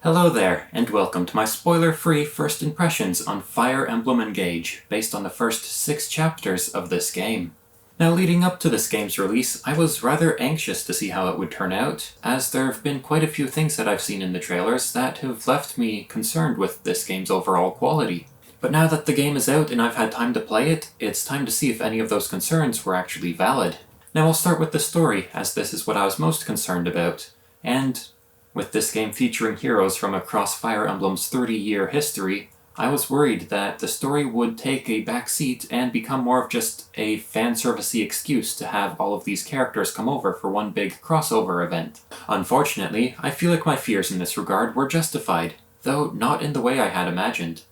Hello there, and welcome to my spoiler-free first impressions on Fire Emblem Engage, based on the first 6 chapters of this game. Now, leading up to this game's release, I was rather anxious to see how it would turn out, as there have been quite a few things that I've seen in the trailers that have left me concerned with this game's overall quality. But now that the game is out and I've had time to play it, it's time to see if any of those concerns were actually valid. Now I'll start with the story, as this is what I was most concerned about, and with this game featuring heroes from across Fire Emblem's 30-year history, I was worried that the story would take a back seat and become more of just a fan-servicey excuse to have all of these characters come over for one big crossover event. Unfortunately, I feel like my fears in this regard were justified, though not in the way I had imagined.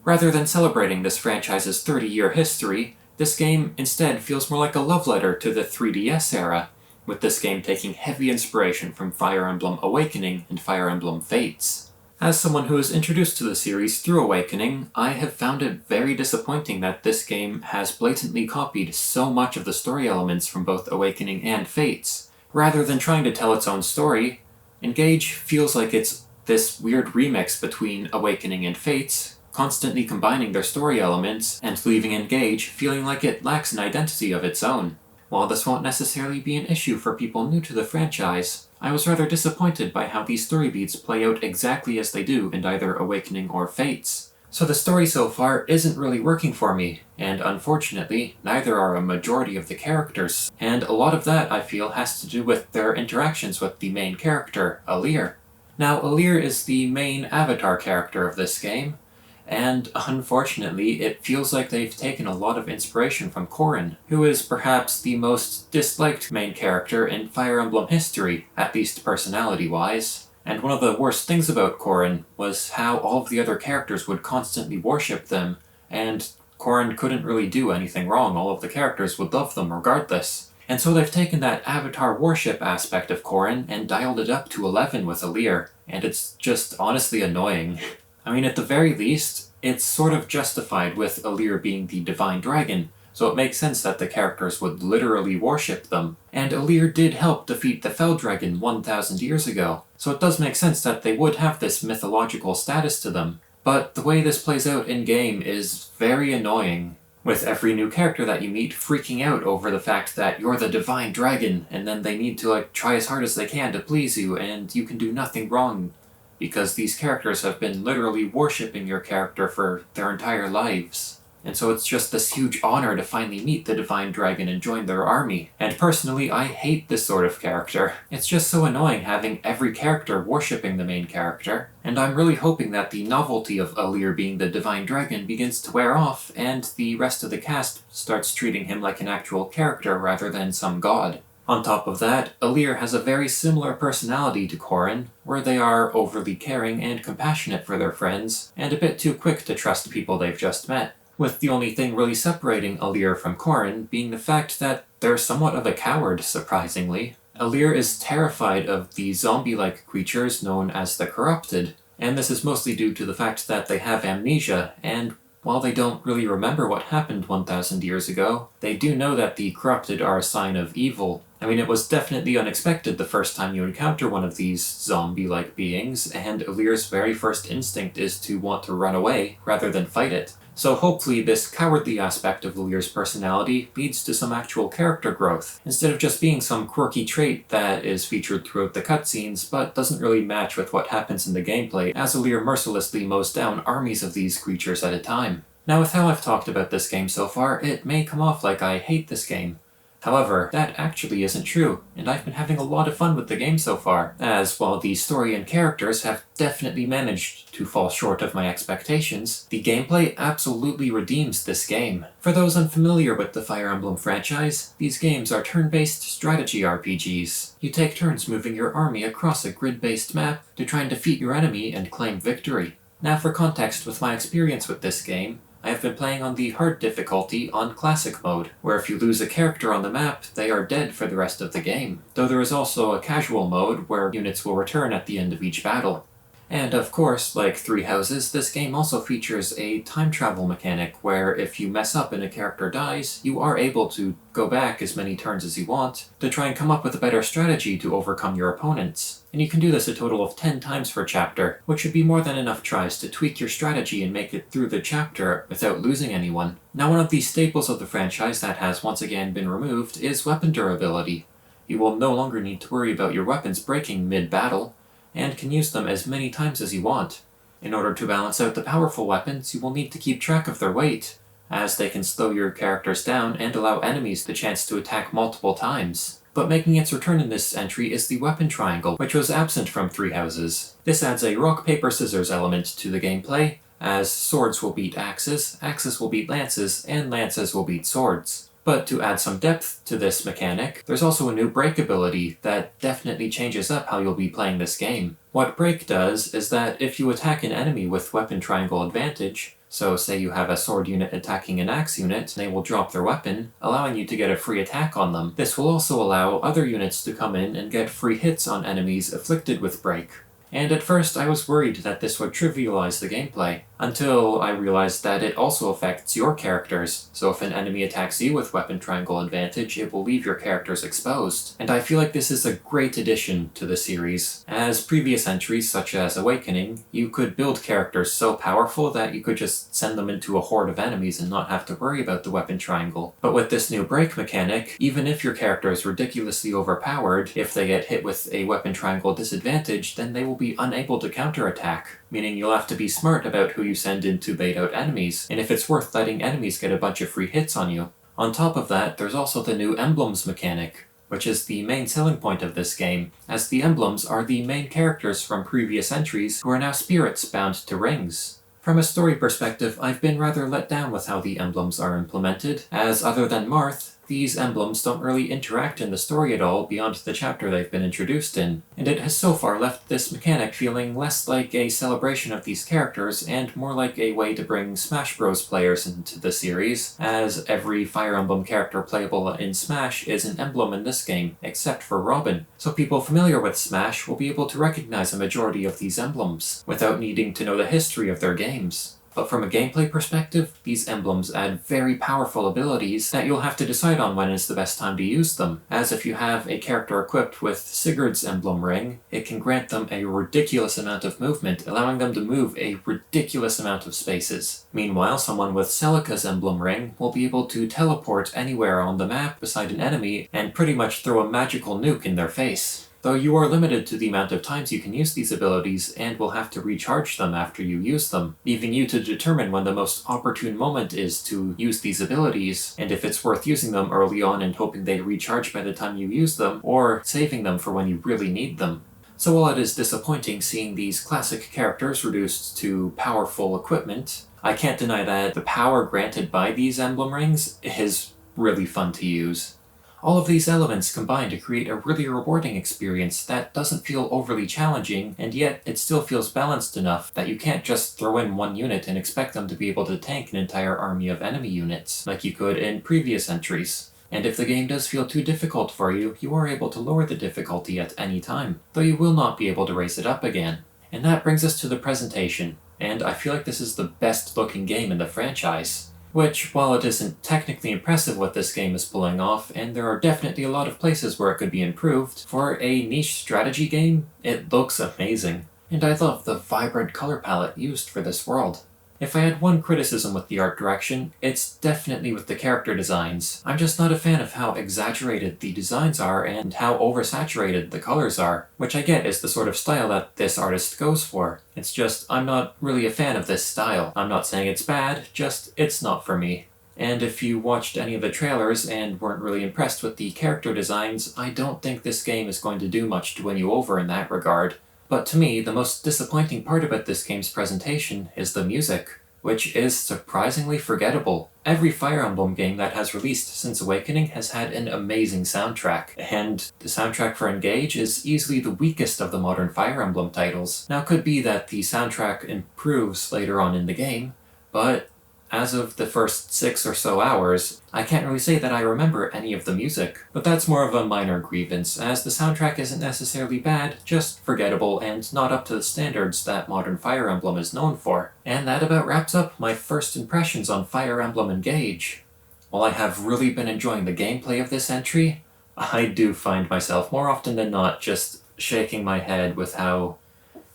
Rather than celebrating this franchise's 30-year history, this game instead feels more like a love letter to the 3DS era, with this game taking heavy inspiration from Fire Emblem Awakening and Fire Emblem Fates. As someone who was introduced to the series through Awakening, I have found it very disappointing that this game has blatantly copied so much of the story elements from both Awakening and Fates. Rather than trying to tell its own story, Engage feels like it's this weird remix between Awakening and Fates, constantly combining their story elements and leaving Engage feeling like it lacks an identity of its own. While this won't necessarily be an issue for people new to the franchise, I was rather disappointed by how these story beats play out exactly as they do in either Awakening or Fates. So the story so far isn't really working for me, and unfortunately, neither are a majority of the characters, and a lot of that, I feel, has to do with their interactions with the main character, Alear. Now, Alear is the main avatar character of this game, and unfortunately, it feels like they've taken a lot of inspiration from Corrin, who is perhaps the most disliked main character in Fire Emblem history, at least personality-wise. And one of the worst things about Corrin was how all of the other characters would constantly worship them, and Corrin couldn't really do anything wrong. All of the characters would love them regardless. And so they've taken that avatar worship aspect of Corrin and dialed it up to 11 with Alear, and it's just honestly annoying. I mean, at the very least, it's sort of justified with Alear being the divine dragon, so it makes sense that the characters would literally worship them. And Alear did help defeat the Fell Dragon 1,000 years ago, so it does make sense that they would have this mythological status to them. But the way this plays out in-game is very annoying, with every new character that you meet freaking out over the fact that you're the divine dragon, and then they need to try as hard as they can to please you, and you can do nothing wrong, because these characters have been literally worshipping your character for their entire lives. And so it's just this huge honor to finally meet the Divine Dragon and join their army. And personally, I hate this sort of character. It's just so annoying having every character worshipping the main character. And I'm really hoping that the novelty of Alear being the Divine Dragon begins to wear off, and the rest of the cast starts treating him like an actual character rather than some god. On top of that, Alear has a very similar personality to Corrin, where they are overly caring and compassionate for their friends, and a bit too quick to trust people they've just met, with the only thing really separating Alear from Corrin being the fact that they're somewhat of a coward, surprisingly. Alear is terrified of the zombie-like creatures known as the Corrupted, and this is mostly due to the fact that they have amnesia, and while they don't really remember what happened 1,000 years ago, they do know that the Corrupted are a sign of evil. I mean, it was definitely unexpected the first time you encounter one of these zombie-like beings, and Alear's very first instinct is to want to run away rather than fight it. So hopefully this cowardly aspect of Alear's personality leads to some actual character growth, instead of just being some quirky trait that is featured throughout the cutscenes but doesn't really match with what happens in the gameplay, as Alear mercilessly mows down armies of these creatures at a time. Now, with how I've talked about this game so far, it may come off like I hate this game. However, that actually isn't true, and I've been having a lot of fun with the game so far, as while the story and characters have definitely managed to fall short of my expectations, the gameplay absolutely redeems this game. For those unfamiliar with the Fire Emblem franchise, these games are turn-based strategy RPGs. You take turns moving your army across a grid-based map to try and defeat your enemy and claim victory. Now, for context with my experience with this game, I have been playing on the hard difficulty on classic mode, where if you lose a character on the map, they are dead for the rest of the game, though there is also a casual mode where units will return at the end of each battle. And of course, like Three Houses, this game also features a time travel mechanic where if you mess up and a character dies, you are able to go back as many turns as you want to try and come up with a better strategy to overcome your opponents. And you can do this a total of 10 times per chapter, which should be more than enough tries to tweak your strategy and make it through the chapter without losing anyone. Now, one of the staples of the franchise that has once again been removed is weapon durability. You will no longer need to worry about your weapons breaking mid-battle, and can use them as many times as you want. In order to balance out the powerful weapons, you will need to keep track of their weight, as they can slow your characters down and allow enemies the chance to attack multiple times. But making its return in this entry is the weapon triangle, which was absent from Three Houses. This adds a rock, paper, scissors element to the gameplay, as swords will beat axes, axes will beat lances, and lances will beat swords. But to add some depth to this mechanic, there's also a new break ability that definitely changes up how you'll be playing this game. What break does is that if you attack an enemy with weapon triangle advantage, so say you have a sword unit attacking an axe unit, they will drop their weapon, allowing you to get a free attack on them. This will also allow other units to come in and get free hits on enemies afflicted with break. And at first I was worried that this would trivialize the gameplay, until I realized that it also affects your characters, so if an enemy attacks you with weapon triangle advantage, it will leave your characters exposed. And I feel like this is a great addition to the series. As previous entries such as Awakening, you could build characters so powerful that you could just send them into a horde of enemies and not have to worry about the weapon triangle. But with this new break mechanic, even if your character is ridiculously overpowered, if they get hit with a weapon triangle disadvantage, then they will be unable to counterattack, meaning you'll have to be smart about who you send in to bait out enemies, and if it's worth letting enemies get a bunch of free hits on you. On top of that, there's also the new emblems mechanic, which is the main selling point of this game, as the emblems are the main characters from previous entries who are now spirits bound to rings. From a story perspective, I've been rather let down with how the emblems are implemented, as other than Marth, these emblems don't really interact in the story at all beyond the chapter they've been introduced in, and it has so far left this mechanic feeling less like a celebration of these characters and more like a way to bring Smash Bros. Players into the series, as every Fire Emblem character playable in Smash is an emblem in this game, except for Robin, so people familiar with Smash will be able to recognize a majority of these emblems, without needing to know the history of their games. But from a gameplay perspective, these emblems add very powerful abilities that you'll have to decide on when is the best time to use them, as if you have a character equipped with Sigurd's emblem ring, it can grant them a ridiculous amount of movement, allowing them to move a ridiculous amount of spaces. Meanwhile, someone with Celica's emblem ring will be able to teleport anywhere on the map beside an enemy and pretty much throw a magical nuke in their face. Though you are limited to the amount of times you can use these abilities and will have to recharge them after you use them, leaving you to determine when the most opportune moment is to use these abilities, and if it's worth using them early on and hoping they recharge by the time you use them, or saving them for when you really need them. So while it is disappointing seeing these classic characters reduced to powerful equipment, I can't deny that the power granted by these emblem rings is really fun to use. All of these elements combine to create a really rewarding experience that doesn't feel overly challenging, and yet it still feels balanced enough that you can't just throw in one unit and expect them to be able to tank an entire army of enemy units, like you could in previous entries. And if the game does feel too difficult for you, you are able to lower the difficulty at any time, though you will not be able to raise it up again. And that brings us to the presentation, and I feel like this is the best looking game in the franchise. Which, while it isn't technically impressive what this game is pulling off, and there are definitely a lot of places where it could be improved, for a niche strategy game, it looks amazing. And I love the vibrant color palette used for this world. If I had one criticism with the art direction, it's definitely with the character designs. I'm just not a fan of how exaggerated the designs are and how oversaturated the colors are, which I get is the sort of style that this artist goes for. It's just, I'm not really a fan of this style. I'm not saying it's bad, just it's not for me. And if you watched any of the trailers and weren't really impressed with the character designs, I don't think this game is going to do much to win you over in that regard. But to me, the most disappointing part about this game's presentation is the music, which is surprisingly forgettable. Every Fire Emblem game that has released since Awakening has had an amazing soundtrack, and the soundtrack for Engage is easily the weakest of the modern Fire Emblem titles. Now, it could be that the soundtrack improves later on in the game, but as of the first 6 or so hours, I can't really say that I remember any of the music, but that's more of a minor grievance, as the soundtrack isn't necessarily bad, just forgettable and not up to the standards that modern Fire Emblem is known for. And that about wraps up my first impressions on Fire Emblem Engage. While I have really been enjoying the gameplay of this entry, I do find myself more often than not just shaking my head with how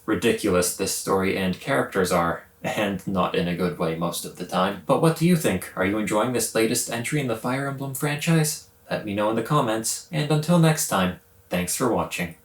ridiculous this story and characters are, and not in a good way most of the time. But what do you think? Are you enjoying this latest entry in the Fire Emblem franchise? Let me know in the comments, and until next time, thanks for watching.